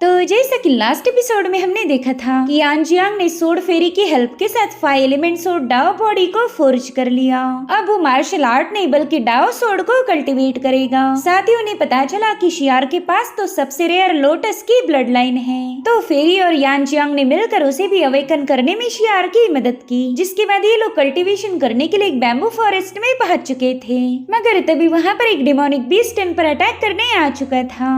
तो जैसा कि लास्ट एपिसोड में हमने देखा था कि यान जियांग ने सोड फेरी की हेल्प के साथ 5 एलिमेंट सोड डाओ बॉडी को फोर्ज कर लिया। अब वो मार्शल आर्ट नहीं बल्कि डाओ सोड को कल्टीवेट करेगा। साथ ही उन्हें पता चला कि शियार के पास तो सबसे रेयर लोटस की ब्लड लाइन है। तो फेरी और यान जियांग ने मिलकर उसे भी अवेकन करने में शियार की मदद की, जिसके बाद ये लोग कल्टीवेशन करने के लिए एक बैम्बू फॉरेस्ट में पहुंच चुके थे। मगर तभी वहाँ पर एक डिमोनिक बीस्ट इन पर अटैक करने आ चुका था।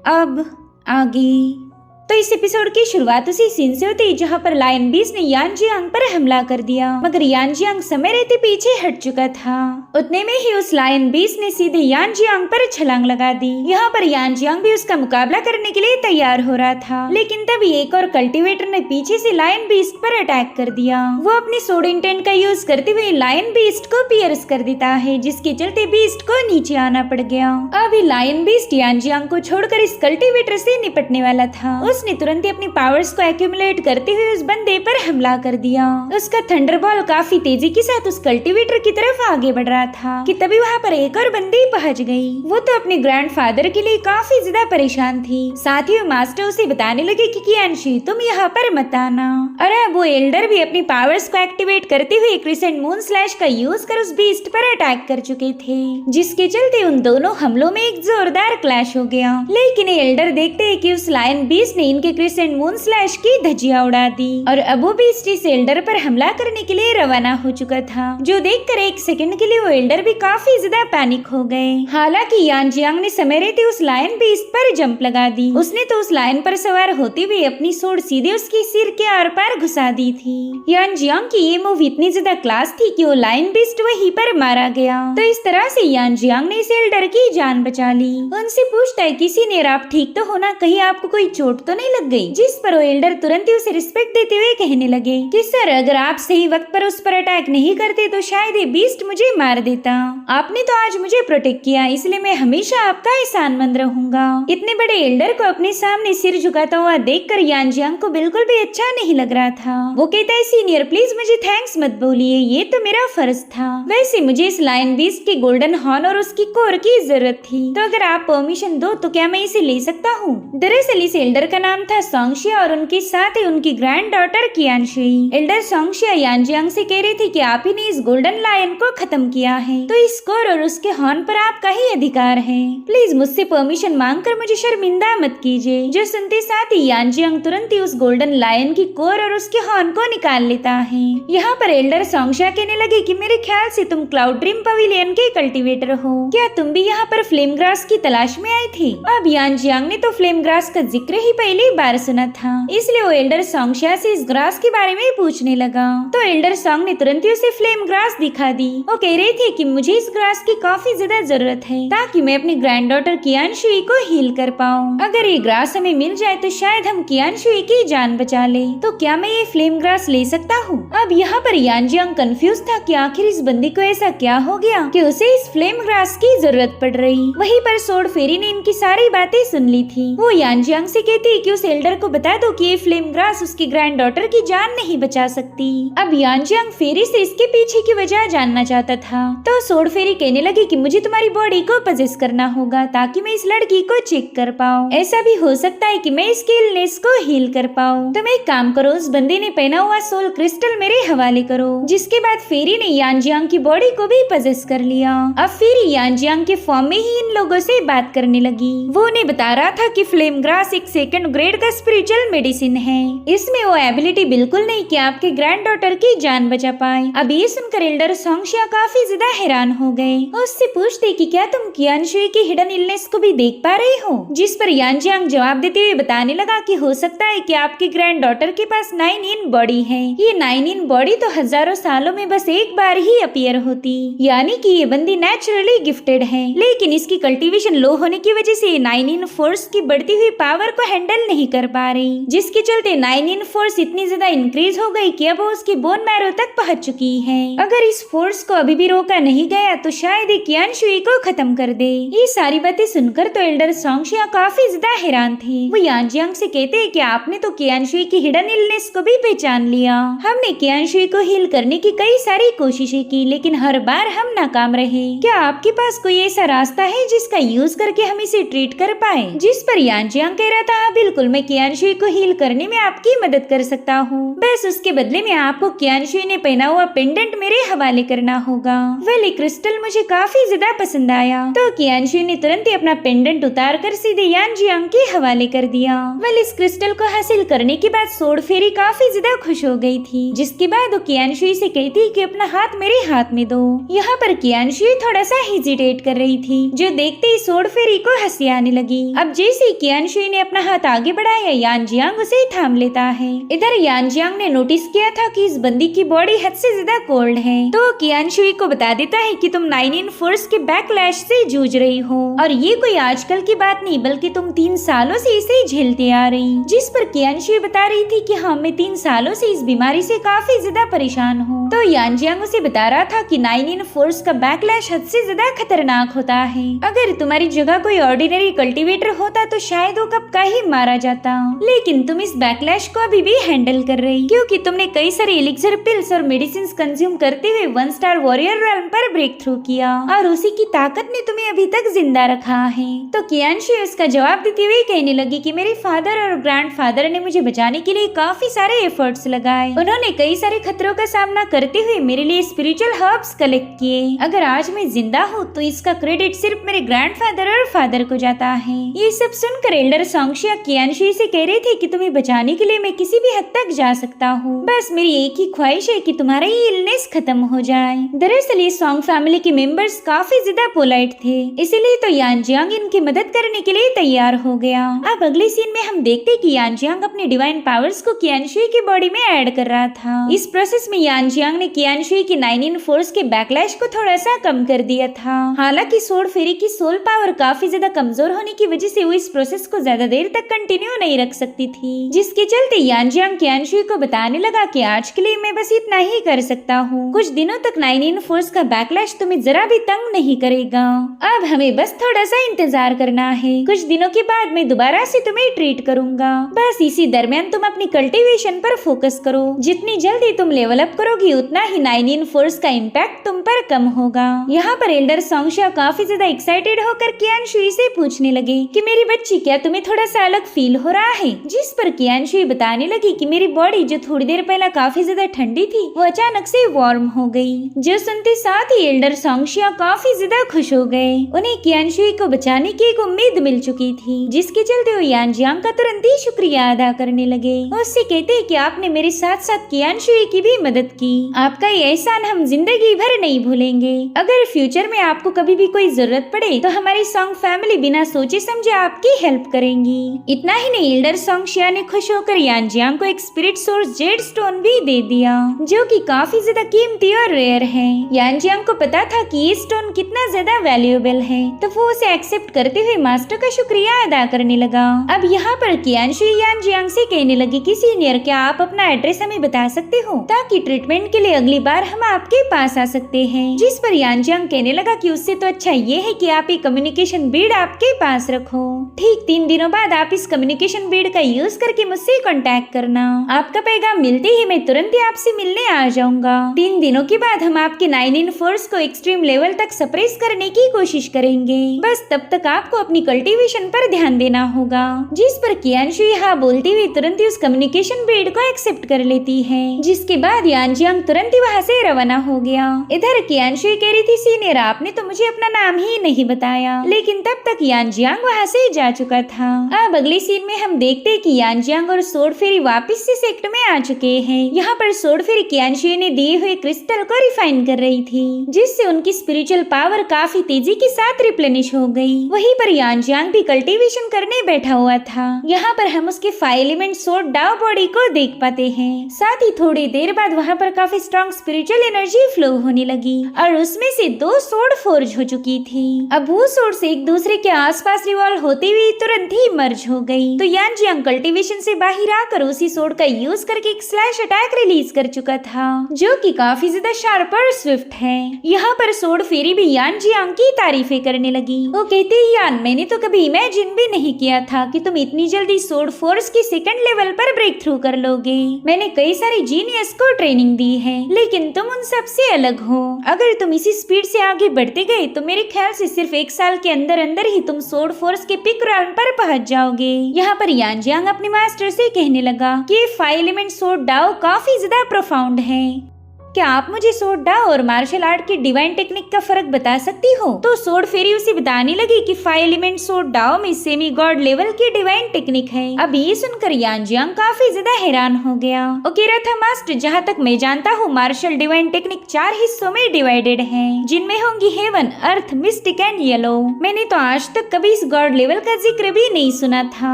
अब आगे तो इस एपिसोड की शुरुआत उसी सीन से होती जहाँ पर लायन बीस्ट ने यान जियांग पर हमला कर दिया, मगर यान जियांग समय रहते पीछे हट चुका था। उतने में ही उस लायन बीस्ट ने सीधे यान जियांग पर छलांग लगा दी। यहाँ पर यान जियांग भी उसका मुकाबला करने के लिए तैयार हो रहा था, लेकिन तभी एक और कल्टीवेटर ने पीछे से लायन बीस्ट पर अटैक कर दिया। वो अपनी सोड इंटेंट का यूज करते हुए लायन बीस्ट को पियर्स कर देता है, जिसके चलते बीस्ट को नीचे आना पड़ गया। अभी लायन बीस्ट यान जियांग को छोड़कर इस कल्टीवेटर से निपटने वाला था। उसने तुरंत ही अपनी पावर्स को एक्यूमुलेट करते हुए उस बंदे पर हमला कर दिया। उसका थंडरबॉल काफी तेजी के साथ उस कल्टीवेटर की तरफ आगे बढ़ रहा था कि तभी वहाँ पर एक और बंदी पहुंच गई। वो तो अपने ग्रैंडफादर के लिए काफी ज्यादा परेशान थी। साथ ही वो मास्टर उसे बताने लगे कि कियानशी तुम यहाँ पर मत आना। और अब वो एल्डर भी अपनी पावर्स को एक्टिवेट करते हुए क्रिसेंट मून स्लैश का यूज कर उस बीस्ट पर अटैक कर चुके थे, जिसके चलते उन दोनों हमलों में एक जोरदार क्लैश हो गया। लेकिन एल्डर देखते है कि उस लायन बीस्ट ने इनके क्रिसेंट मून स्लैश की धज्जियां उड़ा दी और अब वो बीस्ट इस एल्डर पर हमला करने के लिए रवाना हो चुका था, जो देखकर एक सेकंड के लिए वो एल्डर भी काफी ज्यादा पैनिक हो गए। हालांकि यान जियांग ने समय रहते उस लायन बीस्ट पर जंप लगा दी। उसने तो उस लायन पर सवार होते हुए अपनी सोड सीधे उसके सिर के आर पार घुसा दी थी। यान जियांग की ये मूव इतनी ज्यादा क्लास थी कि वो लायन बीस्ट वहीं पर मारा गया। तो इस तरह से यान जियांग ने इस एल्डर की जान बचा ली। उनसे पूछता है किसी ने आप ठीक तो होना, कहीं आपको कोई चोट तो नहीं लग गई? जिस पर वो एल्डर तुरंत ही उसे रिस्पेक्ट देते हुए कहने लगे कि सर अगर आप सही वक्त पर उस पर अटैक नहीं करते तो शायद ये बीस्ट मुझे मार देता। आपने तो आज मुझे प्रोटेक्ट किया, इसलिए मैं हमेशा आपका एहसानमंद रहूंगा। इतने बड़े एल्डर को अपने सामने सिर झुकाता हुआ देखकर यान जियांग को बिल्कुल भी अच्छा नहीं लग रहा था। वो कहता है सीनियर प्लीज मुझे थैंक्स मत बोलिए, ये तो मेरा फर्ज था। वैसे मुझे इस लायन बीस्ट के गोल्डन हॉर्न और उसकी कोर की जरूरत थी, तो अगर आप परमिशन दो तो क्या मैं इसे ले सकता हूँ? दरअसल इस एल्डर का नाम था सोंगशिया और उनके साथ ही उनकी ग्रैंड डॉटर कियानशी। एल्डर सोंगशिया यान जियांग से कह रही थी कि आप ही ने इस गोल्डन लायन को खत्म किया है, तो इस कोर और उसके हॉर्न पर आपका ही अधिकार है। प्लीज मुझसे परमिशन मांगकर मुझे शर्मिंदा मत कीजिए। जो सुनते साथ ही यान जियांग तुरंत ही उस गोल्डन लायन की कोर और उसके हॉर्न को निकाल लेता है। यहाँ पर एल्डर सोंगशिया कहने लगे कि मेरे ख्याल से तुम क्लाउड ड्रीम पवेलियन के कल्टीवेटर हो, क्या तुम भी यहाँ पर फ्लेम ग्रास की तलाश में आई थी? अब यान जियांग ने तो फ्लेम ग्रास का जिक्र ही पहली बार सुना था, इसलिए वो एल्डर सोंगशिया से इस ग्रास के बारे में पूछने लगा। तो एल्डर सोंग ने तुरंत ही उसे फ्लेम ग्रास दिखा दी। वो कह रही थी कि मुझे इस ग्रास की काफी ज्यादा जरूरत है ताकि मैं अपनी ग्रैंड डॉटर कियानशी को हील कर पाऊँ। अगर ये ग्रास हमें मिल जाए तो शायद हम कियानशी की जान बचा ले। तो क्या मैं ये फ्लेम ग्रास ले सकता हूँ? अब यहाँ पर यान जियांग कंफ्यूज था कि आखिर इस बंदी को ऐसा क्या हो गया कि उसे इस फ्लेम ग्रास की जरूरत पड़ रही। वहीं पर सोड फेरी ने इनकी सारी बातें सुन ली थी। वो यान जियांग से कहती कि उस एल्डर को बता दो कि ये फ्लेम ग्रास उसकी ग्रैंड डॉटर की जान नहीं बचा सकती। अब यान जियांग फेरी से इसके पीछे की वजह जानना चाहता था, तो सोड फेरी कहने लगी कि मुझे तुम्हारी बॉडी को पजेस करना होगा ताकि मैं इस लड़की को चेक कर पाऊँ। ऐसा भी हो सकता है कि मैं इसके इलनेस को हील कर पाऊँ। तुम एक काम करो, उस बंदे ने पहना हुआ सोल क्रिस्टल मेरे हवाले करो। जिसके बाद फेरी ने यान जियांग की बॉडी को भी पजेस कर लिया। अब फेरी यान जियांग के फॉर्म में ही इन लोगों से बात करने लगी। वो उन्हें बता रहा था कि फ्लेम ग्रास एक सेकंड ग्रेड का स्पिरिचुअल मेडिसिन है। इसमें वो एबिलिटी बिल्कुल नहीं कि आपके ग्रैंड डॉटर की जान बचा पाए। अब ये सुनकर एल्डर सोंगशिया काफी ज्यादा हैरान हो गए। उससे पूछते कि क्या तुम कियानशी की हिडन इलनेस को भी देख पा रही हो? जिस पर यान जियांग जवाब देते हुए बताने लगा कि हो सकता है कि आपकी ग्रैंड डॉटर के पास 9 इन बॉडी है। ये 9 इन बॉडी तो हजारों सालों में बस एक बार ही अपीयर होती, यानी कि ये बंदी नेचुरली गिफ्टेड है, लेकिन इसकी कल्टीवेशन लो होने की वजह से 9 इन फोर्स की बढ़ती हुई पावर को हैंडल नहीं कर पा रही, जिसके चलते 9 इन फोर्स इतनी ज्यादा इंक्रीज हो गई कि अब वो उसकी बोन मैरो तक पहुंच चुकी है। अगर इस फोर्स को अभी भी रोका नहीं गया तो शायद ये कियानशी को खत्म कर दे। ये सारी बातें सुनकर तो एल्डर सोंगशिया काफी ज्यादा हैरान थे। वो यान जियांग से कहते हैं कि आपने तो कियानशी की हिडन इलनेस को भी पहचान लिया। हमने कियानशी को हील करने की कई सारी कोशिशें की, लेकिन हर बार हम नाकाम रहे। क्या आपके पास कोई ऐसा रास्ता है जिसका यूज करके हम इसे ट्रीट कर पाए? जिस पर यान जियांग कह रहा था, हाँ बिल्कुल, मैं कियानशुई को हील करने में आपकी मदद कर सकता हूँ। बस उसके बदले में आपको कियानशुई ने पहना हुआ पेंडेंट मेरे हवाले करना होगा। वेल, क्रिस्टल मुझे काफी ज्यादा पसंद आया। तो कियानशुई ने तुरंत ही अपना पेंडेंट उतार कर सीधे यान जियांग के हवाले कर दिया। वेल, इस क्रिस्टल को हासिल करने के बाद सोड फेरी काफी ज्यादा खुश हो गई थी, जिसके बाद वो कियानशुई से कहती कि अपना हाथ मेरे हाथ में दो। यहाँ पर कियानशुई थोड़ा सा हेजिटेट कर रही थी, जो देखते ही सोड फेरी को हंसी आने लगी। अब जैसे ही कियानशुई ने अपना हाथ आगे बढ़ाया, यान जियांग उसे थाम लेता है। इधर यान जियांग ने नोटिस किया था कि इस बंदी की बॉडी हद से ज्यादा कोल्ड है, तो कियानशुई को बता देता है कि तुम 9 इन फोर्स के बैकलैश से जूझ रही हो, और ये कोई आजकल की बात नहीं बल्कि तुम 3 सालों से इसे झेलते आ रही। जिस पर कियानशुई बता रही थी कि हाँ, मैं 3 सालों से इस बीमारी से काफी ज्यादा परेशान हूँ। तो यान जियांग उसे बता रहा था कि 9 इन फोर्स का बैकलैश हद से ज्यादा खतरनाक होता है। अगर तुम्हारी जगह कोई ऑर्डिनरी कल्टीवेटर होता तो शायद वो कब का ही मारा जाता, लेकिन तुम इस बैकलैश को अभी भी हैंडल कर रही, क्योंकि तुमने कई सारे एलिक्सर पिल्स और मेडिसिन कंज्यूम करते हुए 1 स्टार वॉरियर रेल्म पर ब्रेक थ्रू किया, और उसी की ताकत ने तुम्हें अभी तक जिंदा रखा है। तो कियानशुई उसका जवाब देते हुए कहने लगी कि मेरे फादर और ग्रैंडफादर ने मुझे बचाने के लिए काफी सारे एफर्ट्स लगाए। उन्होंने कई सारे खतरों का सामना करते हुए मेरे लिए स्पिरिचुअल हर्ब्स कलेक्ट किए। अगर आज मैं जिंदा हूँ तो इसका क्रेडिट सिर्फ मेरे ग्रैंडफादर और फादर को जाता है। ये सब सुनकर एल्डर सोंगशिया कियानशुई से कह रहे थे कि तुम्हें बचाने के लिए मैं किसी भी हद तक जा सकता हूँ, बस मेरी एक ही ख्वाहिश है कि तुम्हारा ये इलनेस खत्म हो जाए। दरअसल ये सॉन्ग फैमिली के मेंबर्स काफी ज्यादा पोलाइट थे, इसीलिए तो यान जियांग इनकी मदद करने के लिए तैयार हो गया। अब अगले सीन में हम देखते कि यान जियांग अपने डिवाइन पावर्स को कियानशुई की बॉडी में ऐड कर रहा था। इस प्रोसेस में यान जियांग ने कियानशुई की 9 इन फोर्स के बैकलैश को थोड़ा सा कम कर दिया था। हालांकि सोड फेरी की सोल पावर काफी ज्यादा कमजोर होने की वजह से वो इस प्रोसेस को ज्यादा देर तक कंटिन्यू नहीं रख सकती थी, जिसके चलते यान जियांग कियानशुई को बताने लगा कि आज के लिए मैं बस इतना ही कर सकता हूँ, कुछ दिनों तक 9 इन फोर्स का बैकलैश तुम्हें जरा भी तंग नहीं करेगा। अब हमें बस थोड़ा सा इंतजार करना है, कुछ दिनों के बाद मैं दोबारा से तुम्हें ट्रीट करूंगा। बस इसी दरमियान तुम अपनी कल्टीवेशन पर फोकस करो, जितनी जल्दी तुम लेवल अप करोगी उतना ही 9 इन फोर्स का इम्पैक्ट तुम पर कम होगा। यहाँ पर एल्डर सोंगशिया काफी ज्यादा एक्साइटेड होकर कियानशुई से पूछने लगे कि मेरी बच्ची, क्या तुम्हें थोड़ा सा अलग फील हो रहा है? जिस पर कियानशुई बताने लगी कि मेरी बॉडी जो थोड़ी देर पहले काफी ज्यादा ठंडी थी वो अचानक से वार्म हो गई। जो सुनते साथ ही एल्डर सोंगशिया काफी ज्यादा खुश हो गए। उन्हें कियानशुई को बचाने की एक उम्मीद मिल चुकी थी, जिसके चलते वो यान जियांग का तुरंत ही शुक्रिया अदा करने लगे। उससे कहते कि आपने मेरे साथ साथ कियानशुई की भी मदद की, आपका ये एहसान हम जिंदगी भर नहीं भूलेंगे। अगर फ्यूचर में आपको कभी भी कोई जरूरत पड़े तो हमारी सॉन्ग फैमिली बिना सोचे समझे आपकी हेल्प करेंगी। इतना ही नहीं, एल्डर सोंगशिया ने खुश होकर यान जियांग को एक स्पिरिट सोर्स जेड स्टोन भी दे दिया, जो कि काफी ज्यादा कीमती और रेयर है। यान जियांग को पता था कि ये स्टोन कितना ज्यादा वैल्यूएबल है, तो वो उसे एक्सेप्ट करते हुए मास्टर का शुक्रिया अदा करने लगा। अब यहाँ पर कियानशुई यान जियांग से कहने लगी कि सीनियर, क्या आप अपना एड्रेस हमें बता सकते हो ताकि ट्रीटमेंट के लिए अगली बार हम आपके पास आ सकते हैं। जिस पर यान जियांग कहने लगा कि उससे तो अच्छा ये है कि आप एक कम्युनिकेशन बीड आपके पास रखो। ठीक 3 दिनों बाद आप इस कम्युनिकेशन बीड का यूज करके मुझसे कांटेक्ट करना। आपका पैगाम मिलते ही मैं तुरंत ही आपसे मिलने आ जाऊंगा। 3 दिनों के बाद हम आपके 9 इन फोर्स को एक्सट्रीम लेवल तक सप्रेस करने की कोशिश करेंगे, बस तब तक आपको अपनी कल्टीवेशन पर ध्यान देना होगा। जिस पर कियानशुई हाँ बोलती हुई तुरंत ही उस कम्युनिकेशन बीड को एक्सेप्ट कर लेती है, जिसके बाद यान जियांग तुरंत ही वहाँ से रवाना हो गया। इधर कियानशुई कह रही थी, सीनियर आपने तो मुझे अपना नाम ही नहीं बताया, लेकिन तब तक यान जियांग वहाँ से जा चुका था। अब अगले सीन में हम देखते हैं कि यान जियांग और सोड फेरी वापस से सेक्ट में आ चुके हैं। यहाँ पर सोड फेरी कियानशुई ने दिए हुए क्रिस्टल को रिफाइन कर रही थी, जिससे उनकी स्पिरिचुअल पावर काफी तेजी के साथ रिप्लेनिश हो गई। वहीं पर यान जियांग भी कल्टीवेशन करने बैठा हुआ था। यहाँ पर हम उसके 5 एलिमेंट सोड डाओ बॉडी को देख पाते हैं। साथ ही थोड़ी देर बाद वहाँ पर काफी स्ट्रॉन्ग स्पिरिचुअल एनर्जी फ्लो होने लगी और उसमें से 2 सोड फोर्ज हो चुकी थी। अब वो सोड से एक दूसरे के आसपास रिवॉल्व होते हुए तुरंत ही मर्ज हो गई। तो यान जियांग कल्टीवेशन से बाहर आकर उसी सोड का यूज करके एक स्लैश अटैक रिलीज कर चुका था, जो कि काफी ज्यादा शार्प और स्विफ्ट है। यहाँ पर सोड फेरी भी यान जियांग की तारीफें करने लगी। वो कहते ही, यान मैंने तो कभी इमेजिन भी नहीं किया था कि तुम इतनी जल्दी सोड फोर्स के 2nd लेवल पर ब्रेक थ्रू कर लोगे। मैंने कई सारे जीनियस को ट्रेनिंग दी है, लेकिन तुम उन सब से अलग हो। अगर तुम इसी स्पीड से आगे बढ़ते गए तो मेरे ख्याल से सिर्फ 1 साल के अंदर अंदर ही तुम सोड फोर्स के पिक रैंक पर पहुंच जाओगे। यहाँ पर यांजियांग अपने मास्टर से कहने लगा कि 5 एलिमेंट सोर्ड डाओ काफी ज्यादा प्रोफाउंड है। क्या आप मुझे सोर्ड डाओ और मार्शल आर्ट की डिवाइन टेक्निक का फर्क बता सकती हो? तो सोर्ड फेरी उसे बताने लगी कि 5 एलिमेंट सोर्ड डाओ में सेमी गॉड लेवल की डिवाइन टेक्निक है। अब ये सुनकर यांजियांग काफी ज्यादा हैरान हो गया। वो कह रहा था, मास्टर जहाँ तक मैं जानता हूँ मार्शल डिवाइन टेक्निक 4 हिस्सों में डिवाइडेड है, जिनमें होंगी heaven, earth, mystic and yellow. मैंने तो आज तक कभी इस गॉड लेवल का जिक्र भी नहीं सुना था।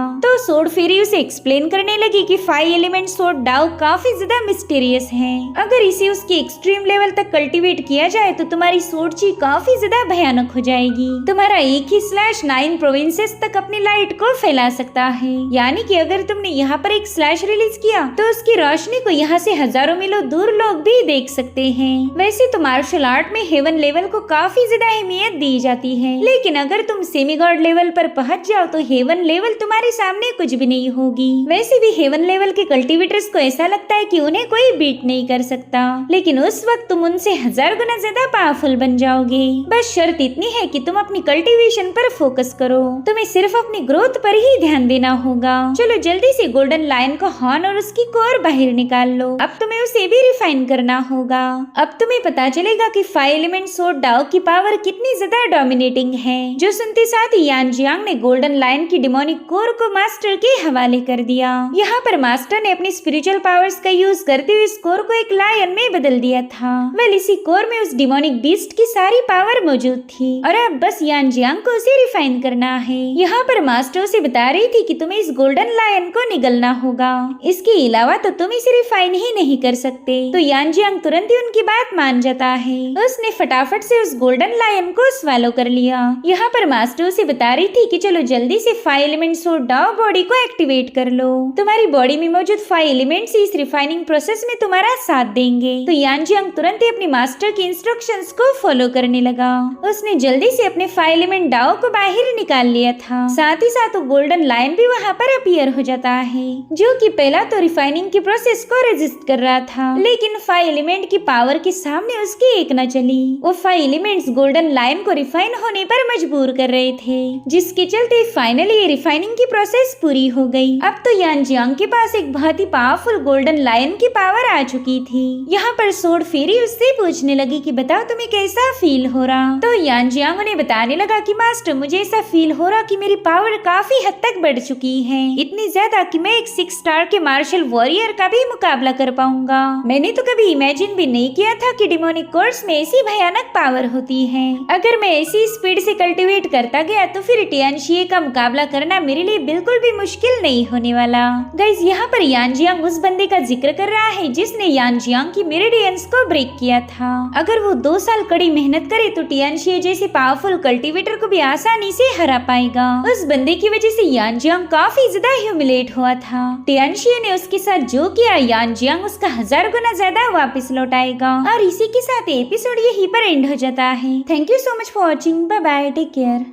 तो सोर्ड फेरी उसे एक्सप्लेन करने लगी कि 5 एलिमेंट सोर्ड डाओ काफी ज्यादा मिस्टीरियस है। अगर इसे की एक्सट्रीम लेवल तक कल्टीवेट किया जाए तो तुम्हारी सोर्ची काफी ज्यादा भयानक हो जाएगी। तुम्हारा एक ही स्लैश 9 प्रोविंसेस तक अपनी लाइट को फैला सकता है। यानी कि अगर तुमने यहाँ पर एक स्लैश रिलीज किया तो उसकी रोशनी को यहाँ से हजारों मीलों दूर लोग भी देख सकते हैं। वैसे तो मार्शल आर्ट में हेवन लेवल को काफी ज्यादा अहमियत दी जाती है, लेकिन अगर तुम सेमी गॉड लेवल पर पहुँच जाओ तो हेवन लेवल तुम्हारे सामने कुछ भी नहीं होगी। वैसे भी हेवन लेवल के कल्टीवेटर्स को ऐसा लगता है कि उन्हें कोई बीट नहीं कर सकता, लेकिन उस वक्त तुम उनसे 1000 गुना ज्यादा पावरफुल बन जाओगे। बस शर्त इतनी है कि तुम अपनी कल्टीवेशन पर फोकस करो। तुम्हें सिर्फ अपनी ग्रोथ पर ही ध्यान देना होगा। चलो जल्दी से गोल्डन लायन का हॉर्न और उसकी कोर बाहर निकाल लो। अब तुम्हें उसे भी रिफाइन करना होगा। अब तुम्हें पता चलेगा कि 5 एलिमेंट सोर्ड डाओ की पावर कितनी ज्यादा डोमिनेटिंग है। जो सुनते साथ ही यांजियांग ने गोल्डन लायन की डिमोनिक कोर को मास्टर के हवाले कर दिया। यहाँ पर मास्टर ने अपनी स्पिरिचुअल पावर्स का यूज करते हुए इस कोर को एक लायन में बदल दिया था। वेल इसी कोर में उस डिमोनिक बीस्ट की सारी पावर मौजूद थी और अब बस यांजियांग को उसे रिफाइन करना है। यहाँ पर मास्टर उसे बता रही थी कि तुम्हें इस गोल्डन लायन को निगलना होगा, इसके अलावा तो तुम इसे रिफाइन ही नहीं कर सकते। तो यांजियांग तुरंत ही उनकी बात मान जाता है। उसने फटाफट से उस गोल्डन लायन को स्वालो कर लिया। यहाँ पर मास्टर उसे बता रही थी कि चलो जल्दी से 5 एलिमेंट सोर्ड डाओ बॉडी को एक्टिवेट कर लो। तुम्हारी बॉडी में मौजूद 5 एलिमेंट्स इस रिफाइनिंग प्रोसेस में तुम्हारा साथ देंगे। तो यांजियांग तुरंत ही अपने मास्टर की इंस्ट्रक्शंस को फॉलो करने लगा। उसने जल्दी से अपने 5 एलिमेंट डाओ को बाहर निकाल लिया था। साथ ही साथ गोल्डन लायन भी वहाँ पर अपीयर हो जाता है, जो कि पहला तो रिफाइनिंग की प्रोसेस को रेजिस्ट कर रहा था, लेकिन 5 एलिमेंट की पावर के सामने उसकी एक न चली। वो 5 एलिमेंट्स गोल्डन लायन को रिफाइन होने पर मजबूर कर रहे थे, जिसके चलते फाइनली ये रिफाइनिंग की प्रोसेस पूरी हो गई। अब तो यांजियांग के पास एक बहुत ही पावरफुल गोल्डन लायन की पावर आ चुकी थी। यहाँ पर सोर्ड फेरी उससे पूछने लगी कि बताओ तुम्हें कैसा फील हो रहा। तो यांजियांग उन्हें बताने लगा कि मास्टर मुझे ऐसा फील हो रहा कि मेरी पावर काफी हद तक बढ़ चुकी है, इतनी ज्यादा कि मैं एक 6 स्टार के मार्शल वॉरियर का भी मुकाबला कर पाऊंगा। मैंने तो कभी इमेजिन भी नहीं किया था कि डिमोनिक कोर्स में ऐसी भयानक पावर होती है। अगर मैं ऐसी स्पीड से कल्टीवेट करता गया तो फिर टियानशिए का मुकाबला करना मेरे लिए बिल्कुल भी मुश्किल नहीं होने वाला। गाइस यहाँ पर यांजियांग उस बंदे का जिक्र कर रहा है जिसने यांजियांग की मेरिडियंस को ब्रेक किया था। अगर वो 2 साल कड़ी मेहनत करे तो टियानशिए जैसे पावरफुल कल्टीवेटर को भी आसानी से हरा पाएगा। उस बंदे की वजह से यांजियांग काफी ज्यादा ह्यूमिलेट हुआ था। टियानशिए ने उसके साथ जो किया यांजियांग उसका 1000 गुना ज्यादा वापस लौटाएगा। और इसी के साथ एपिसोड यहीं पर एंड हो जाता है। Thank you so much for watching. Bye bye, take care.